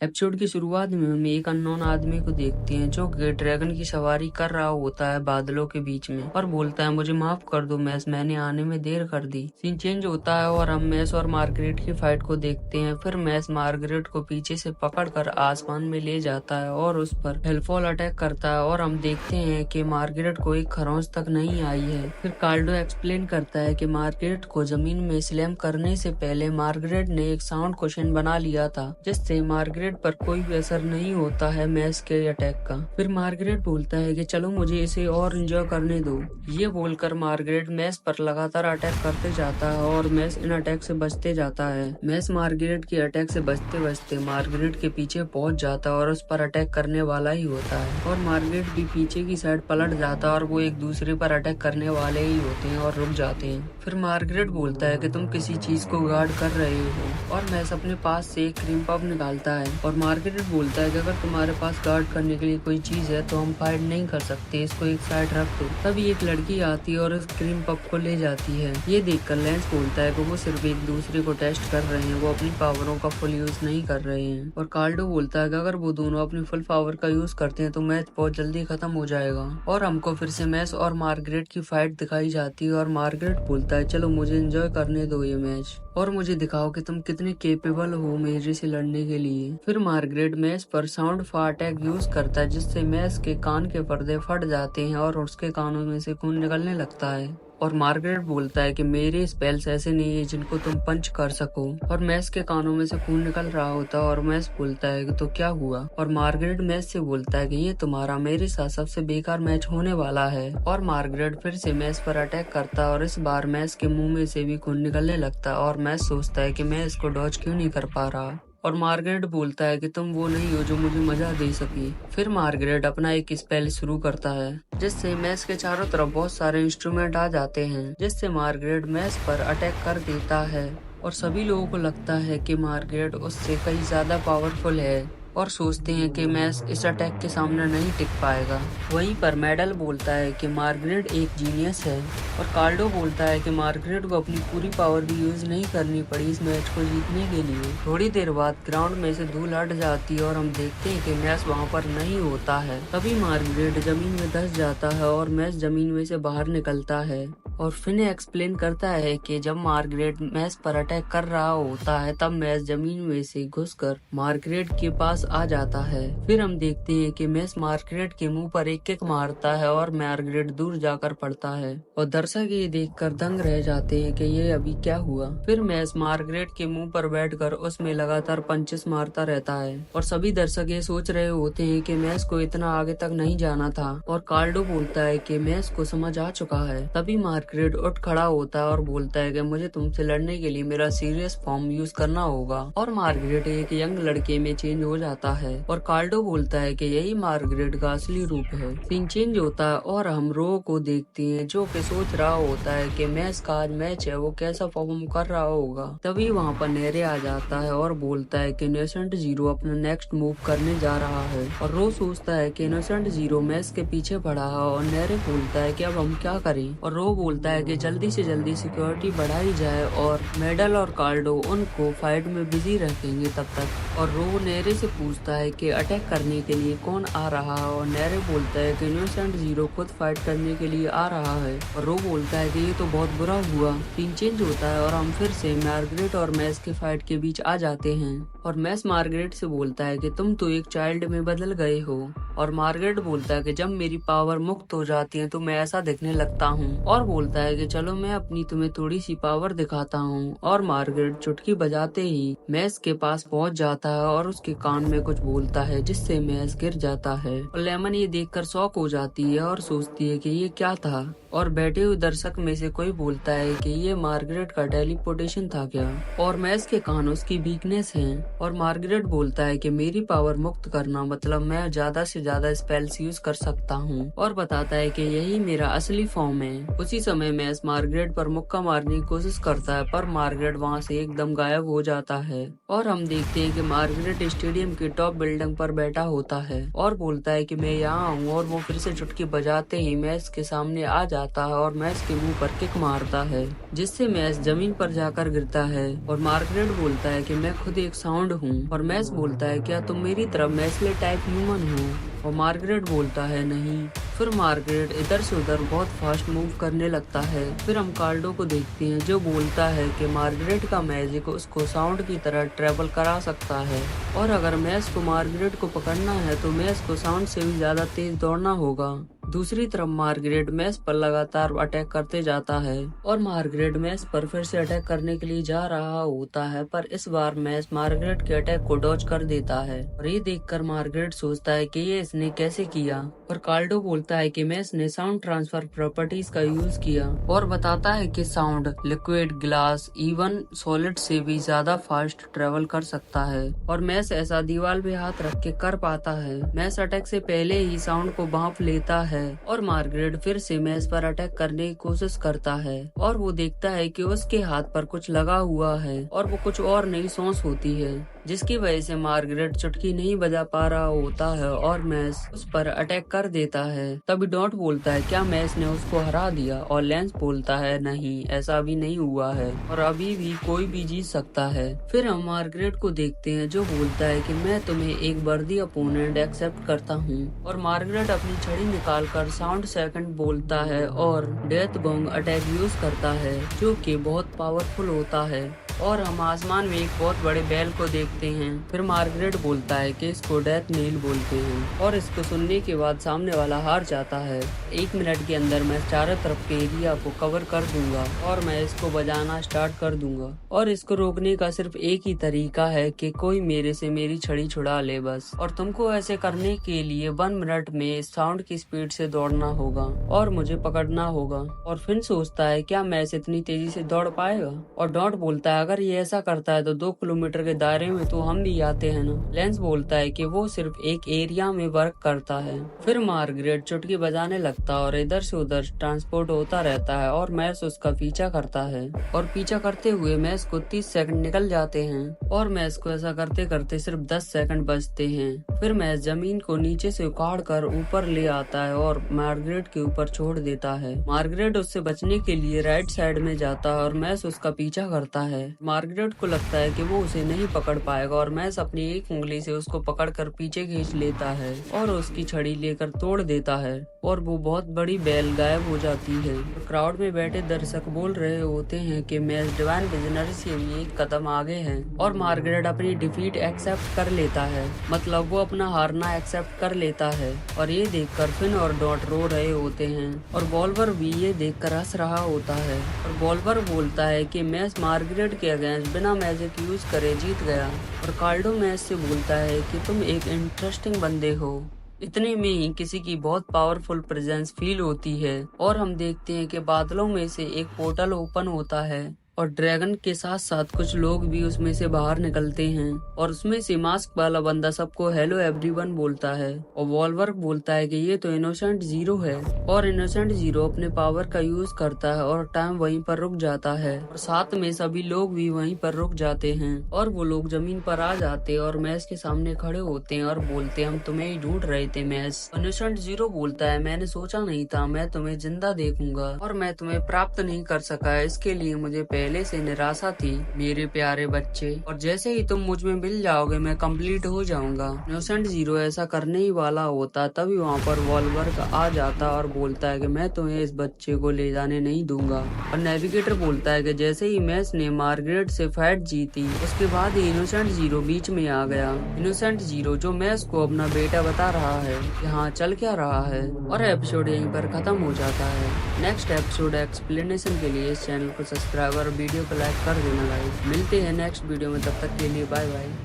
Episode की शुरुआत में हम एक अननोन आदमी को देखते हैं जो कि ड्रैगन की सवारी कर रहा होता है बादलों के बीच में और बोलता है, मुझे माफ कर दो मैस, मैंने आने में देर कर दी। सीन चेंज होता है और हम मैस और मार्गरेट की फाइट को देखते हैं। फिर मैस मार्गरेट को पीछे से पकड़कर आसमान में ले जाता है और उस पर हेलफॉल अटैक करता है और हम देखते हैं कि मार्गरेट को एक खरोंच तक नहीं आई है। फिर कार्डो एक्सप्लेन करता है कि मार्गरेट को जमीन में स्लैम करने से पहले मार्गरेट ने एक साउंड क्वेश्चन बना लिया था जिससे मार्गरेट पर कोई भी असर नहीं होता है मैस के अटैक का। फिर मार्गरेट बोलता है कि चलो मुझे इसे और एंजॉय करने दो। ये बोलकर मार्गरेट मैस पर लगातार अटैक करते जाता है और मैस इन अटैक से बचते जाता है। मैस मार्गरेट के अटैक से बचते बचते मार्गरेट के पीछे पहुंच जाता है और उस पर अटैक करने वाला ही होता है और मार्गरेट भी पीछे की साइड पलट जाता है और वो एक दूसरे पर अटैक करने वाले ही होते हैं और रुक जाते हैं। फिर मार्गरेट बोलता है कि तुम किसी चीज को गार्ड कर रहे हो और मैस अपने पास से एक क्रीम पफ निकालता है और मार्गरेट बोलता है कि अगर तुम्हारे पास गार्ड करने के लिए कोई चीज है तो हम फाइट नहीं कर सकते, इसको एक साइड रख दो। तभी एक लड़की आती है और उस क्रीम पफ को ले जाती है। ये देखकर लेंस बोलता है कि वो सिर्फ एक दूसरे को टेस्ट कर रहे हैं, वो अपनी पावरों का फुल यूज नहीं कर रहे हैं। और कार्डो बोलता है कि अगर वो दोनों अपनी फुल पावर का यूज करते हैं तो मैच बहुत जल्दी खत्म हो जाएगा। और हमको फिर से मैच और मार्गरेट की फाइट दिखाई जाती है और मार्गरेट बोलता है, चलो मुझे एंजॉय करने दो ये मैच और मुझे दिखाओ कि तुम कितने केपेबल हो मेरे से लड़ने के लिए। फिर मार्गरेट मैस पर साउंड फा अटैक यूज करता है जिससे मैस के कान के पर्दे फट जाते हैं और उसके कानों में से खून निकलने लगता है। और मार्गरेट बोलता है कि मेरे स्पेल्स ऐसे नहीं है जिनको तुम पंच कर सको। और मैस के कानों में से खून निकल रहा होता है और मैस बोलता है कि तो क्या हुआ। और मार्गरेट मैस से बोलता है कि ये तुम्हारा मेरे साथ सबसे बेकार मैच होने वाला है। और मार्गरेट फिर से मैस पर अटैक करता है और इस बार मैस के मुंह में से भी खून निकलने लगता है और मैस सोचता है कि मैं इसको डॉज क्यों नहीं कर पा रहा। और मार्गरेट बोलता है कि तुम वो नहीं हो जो मुझे मजा दे सके। फिर मार्गरेट अपना एक स्पेल शुरू करता है जिससे मैस के चारों तरफ बहुत सारे इंस्ट्रूमेंट आ जाते हैं जिससे मार्गरेट मैस पर अटैक कर देता है और सभी लोगों को लगता है कि मार्गरेट उससे कहीं ज्यादा पावरफुल है और सोचते हैं कि मैस इस अटैक के सामने नहीं टिक पाएगा। वहीं पर मेडल बोलता है कि मार्गरेट एक जीनियस है और कार्डो बोलता है कि मार्गरेट को अपनी पूरी पावर भी यूज नहीं करनी पड़ी इस मैच को जीतने के लिए। थोड़ी देर बाद ग्राउंड में से धूल हट जाती है और हम देखते हैं कि मैच वहां पर नहीं होता है। तभी मार्गरेट जमीन में धंस जाता है और मैच जमीन में से बाहर निकलता है और फिन एक्सप्लेन करता है कि जब मार्गरेट मैच पर अटैक कर रहा होता है तब मैच जमीन में से घुसकर मार्गरेट के पास आ जाता है। फिर हम देखते हैं कि मैच मार्गरेट के मुंह पर एक किक मारता है और मार्गरेट दूर जाकर पड़ता है और दर्शक ये देखकर दंग रह जाते हैं कि ये अभी क्या हुआ। फिर मैच मार्गरेट के मुंह पर बैठकर उसमें लगातार पंचेस मारता रहता है और सभी दर्शक ये सोच रहे होते हैं कि मैच को इतना आगे तक नहीं जाना था। और कार्डो बोलता है कि मैच को समझ आ चुका है। तभी मार्गरेट उठ खड़ा होता है और बोलता है कि मुझे तुमसे लड़ने के लिए मेरा सीरियस फॉर्म यूज करना होगा। और मार्गरेट एक यंग लड़के में चेंज हो जाता है और कार्डो बोलता है कि यही मार्गरेट का असली रूप है। सीन चेंज होता है और हम रो को देखते हैं जो कि सोच रहा होता है कि मैच का आज मैच है वो कैसा परफॉर्म कर रहा होगा। तभी वहाँ पर नेरे आ जाता है और बोलता है कि इनोसेंट जीरो अपना नेक्स्ट मूव करने जा रहा है और रो सोचता है कि इनोसेंट जीरो मैच के पीछे पड़ा है और नेरे बोलता है कि अब हम क्या करें। और रो बोलता है कि जल्दी से जल्दी सिक्योरिटी बढ़ाई जाए और मेडल और कार्डो उनको फाइट में बिजी रखेंगे तब तक। और रो नेरे से पूछता है कि अटैक करने के लिए कौन आ रहा है और नेरे बोलता है कि इनोसेंट जीरो खुद फाइट करने के लिए आ रहा है। और रो बोलता है कि ये तो बहुत बुरा हुआ। सीन चेंज होता है और हम फिर से मार्गरेट और मैस के फाइट के बीच आ जाते हैं और मैस मार्गरेट से बोलता है कि तुम तो एक चाइल्ड में बदल गए हो। और मार्गरेट बोलता है कि जब मेरी पावर मुक्त हो जाती है तो मैं ऐसा दिखने लगता हूँ और बोलता है कि चलो मैं अपनी तुम्हें थोड़ी सी पावर दिखाता हूँ। और मार्गरेट चुटकी बजाते ही मैस के पास पहुँच जाता है और उसके कान में कुछ बोलता है जिससे मैस गिर जाता है और लेमन ये देखकर शॉक हो जाती है और सोचती है कि ये क्या था। और बैठे हुए दर्शक में से कोई बोलता है कि ये मार्गरेट का टेलीपोर्टेशन था क्या। और मैस के कान उसकी वीकनेस है और मार्गरेट बोलता है कि मेरी पावर मुक्त करना मतलब मैं ज्यादा से ज्यादा स्पेल्स यूज कर सकता हूँ और बताता है कि यही मेरा असली फॉर्म है। उसी समय समय मैस मार्गरेट पर मुक्का मारने की कोशिश करता है, पर मार्गरेट वहाँ से एकदम गायब हो जाता है और हम देखते हैं कि मार्गरेट स्टेडियम की टॉप बिल्डिंग पर बैठा होता है और बोलता है कि मैं यहाँ हूँ, और वो फिर से चुटकी बजाते ही मैस के सामने आ जाता है और मैस के मुंह पर किक मारता है, जिससे मैस जमीन पर जाकर गिरता है। और मार्गरेट बोलता है कि मैं खुद एक साउंड हूँ, और मैस बोलता है क्या तुम मेरी तरफ मैसले टाइप ह्यूमन हो? और मार्गरेट बोलता है नहीं। फिर मार्गरेट इधर से उधर बहुत फास्ट मूव करने लगता है। फिर हम कार्डो को देखते हैं जो बोलता है कि मार्गरेट का मैजिक उसको साउंड की तरह ट्रेवल करा सकता है, और अगर मैस को मार्गरेट को पकड़ना है तो मैस को साउंड से भी ज्यादा तेज दौड़ना होगा। दूसरी तरफ मार्गरेट मैस पर लगातार अटैक करते जाता है और मार्गरेट मैस पर फिर से अटैक करने के लिए जा रहा होता है, पर इस बार मैस मार्गरेट के अटैक को डॉज कर देता है। और ये देखकर मार्गरेट सोचता है कि ये इसने कैसे किया, और कार्डो बोलता है कि मैस ने साउंड ट्रांसफर प्रॉपर्टीज का यूज किया और बताता है कि sound liquid, glass, even solid से भी ज्यादा फास्ट ट्रेवल कर सकता है, और मैस ऐसा दीवार पे हाथ रख के कर पाता है। मैस अटैक से पहले ही साउंड को भांप लेता है और मार्गरेट फिर से मैस पर अटैक करने की कोशिश करता है, और वो देखता है कि उसके हाथ पर कुछ लगा हुआ है और वो कुछ और नई सांस होती है, जिसकी वजह से मार्गरेट चुटकी नहीं बजा पा रहा होता है और मैस उस पर अटैक कर देता है। तभी डॉट बोलता है क्या मैस ने उसको हरा दिया, और लेंस बोलता है नहीं, ऐसा भी नहीं हुआ है और अभी भी कोई भी जीत सकता है। फिर हम मार्गरेट को देखते हैं जो बोलता है कि मैं तुम्हें एक वर्दी अपोनेंट एक्सेप्ट करता हूँ, और मार्गरेट अपनी छड़ी निकाल कर साउंड सेकंड बोलता है और डेथ गोंग अटैक यूज करता है, जो कि बहुत पावरफुल होता है, और हम आसमान में एक बहुत बड़े बैल को देखते हैं। फिर मार्गरेट बोलता है कि इसको डेथ नील बोलते हैं, और इसको सुनने के बाद सामने वाला हार जाता है। 1 मिनट के अंदर मैं चारों तरफ के एरिया को कवर कर दूंगा और मैं इसको बजाना स्टार्ट कर दूंगा, और इसको रोकने का सिर्फ एक ही तरीका है कि कोई मेरे से मेरी छड़ी छुड़ा ले बस। और तुमको ऐसे करने के लिए 1 मिनट में साउंड की स्पीड से दौड़ना होगा और मुझे पकड़ना होगा। और फिर सोचता है क्या मैस इतनी तेजी से दौड़ पाएगा, और डॉट बोलता है अगर ये ऐसा करता है तो 2 किलोमीटर के दायरे में तो हम भी आते हैं ना। लेंस बोलता है कि वो सिर्फ एक एरिया में वर्क करता है। फिर मार्गरेट चुटकी बजाने लगता है और इधर से उधर ट्रांसपोर्ट होता रहता है, और मैस उसका पीछा करता है, और पीछा करते हुए मैस को 30 सेकंड निकल जाते हैं, और मैस को ऐसा करते करते सिर्फ 10 सेकंड बचते हैं। फिर मैस जमीन को नीचे से उखाड़ कर ऊपर ले आता है और मार्गरेट के ऊपर छोड़ देता है। मार्गरेट उससे बचने के लिए राइट साइड में जाता है और मैस उसका पीछा करता है। मार्गरेट को लगता है कि वो उसे नहीं पकड़ पाएगा, और मैस अपनी एक उंगली से उसको पकड़कर पीछे खींच लेता है और उसकी छड़ी लेकर तोड़ देता है, और वो बहुत बड़ी बैल गायब हो जाती है। क्राउड में बैठे दर्शक बोल रहे होते हैं कि मैस डिवाइन विजनरी से भी एक कदम आगे है, और मार्गरेट अपनी डिफीट एक्सेप्ट कर लेता है, मतलब वो अपना हारना एक्सेप्ट कर लेता है। और ये देखकर फिन और डॉट रो रहे होते हैं, और वॉल्वर भी ये देखकर हंस रहा होता है। और वॉल्वर बोलता है कि मैस मार्गरेट के अगेंस्ट बिना मैजिक यूज करे जीत गया। और कार्डो मैस से बोलता है कि तुम एक इंटरेस्टिंग बंदे हो। इतने में ही किसी की बहुत पावरफुल प्रेजेंस फील होती है, और हम देखते हैं कि बादलों में से एक पोर्टल ओपन होता है, और ड्रैगन के साथ साथ कुछ लोग भी उसमें से बाहर निकलते हैं, और उसमें से मास्क वाला बंदा सबको हेलो एवरीवन बोलता है। और वॉल्वर बोलता है कि ये तो इनोसेंट जीरो है, और इनोसेंट जीरो अपने पावर का यूज करता है और टाइम वहीं पर रुक जाता है, और साथ में सभी लोग भी वहीं पर रुक जाते हैं, और वो लोग जमीन पर आ जाते और मैस के सामने खड़े होते हैं और बोलते हम तुम्हें ही ढूंढ रहे थे मैस। इनोसेंट जीरो बोलता है मैंने सोचा नहीं था मैं तुम्हें जिंदा देखूंगा, और मैं तुम्हें प्राप्त नहीं कर सका, इसके लिए मुझे पहले से निराशा थी मेरे प्यारे बच्चे, और जैसे ही तुम मुझ में मिल जाओगे मैं कंप्लीट हो जाऊंगा। इनोसेंट जीरो ऐसा करने ही वाला होता तभी वहाँ पर वॉल्वर आ जाता और बोलता है कि मैं तुम्हें इस बच्चे को ले जाने नहीं दूंगा। और नेविगेटर बोलता है कि जैसे ही मैस ने मार्गरेट से फाइट जीती उसके बाद ही इनोसेंट जीरो बीच में आ गया। इनोसेंट जीरो जो मैस को अपना बेटा बता रहा है कि हाँ चल क्या रहा है, और एपिसोड यहीं पर खत्म हो जाता है। नेक्स्ट एपिसोड एक्सप्लेनेशन के लिए इस चैनल को सब्सक्राइब और वीडियो को लाइक कर देना गाइस। मिलते हैं नेक्स्ट वीडियो में, तब तक के लिए बाय बाय।